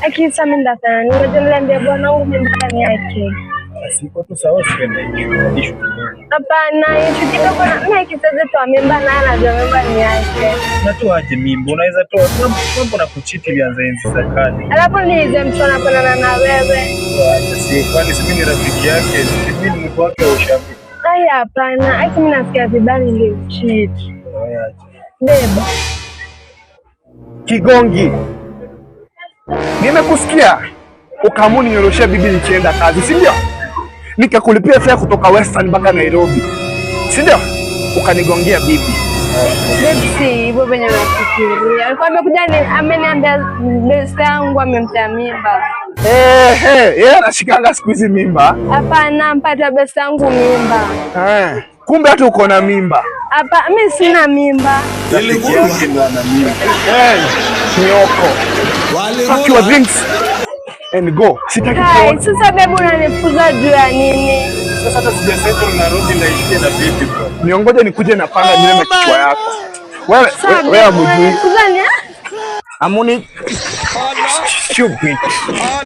Akisa mimi ndafanya ngoja niambie bwana wangu nyumbani yake. Siko tu sawa sipende hicho. Hapana, hicho kidogo na mimi kisaza tu mimba na anajua mimba ni yake. Na tu aje mimba unaweza toa mambo na kuchiti ilianza enzi za kale. Alafu niize mtu anafanana na wewe. Si kwani si mimi rafiki yake, si mimi ni mtu wake wa ushauri. Hapana, aki mimi nasikia vibali ndio cheat. Beba. Kigongi. Nimekusikia. Ukaamuni ninyoroshia bibi nikienda kazi, si ndio? Nikakulipia fare kutoka Western mpaka Nairobi. Si ndio? Ukanigongea bibi. Bebsi, hivyo venye nafikiria. Alikuwa amekuja ameniambia best yangu amemtia mimba. Yeye anashikanga siku hizi mimba. Hapana, mpata best yangu mimba. Kumbe hata uko na mimba. Hapa mimi sina mimba. Rafiki yake ndo ana mimba. Nyoko. Fuck your drinks and go. Sitaki kuona. Sasa bebu unanifuza juu ya nini? Sasa hata sijasettle na Robi na ishie na vipi bro. Niongoje nikuje napanga nywele na kichwa yako. Wewe amujui. Unanifuza ni? Amuni stupid.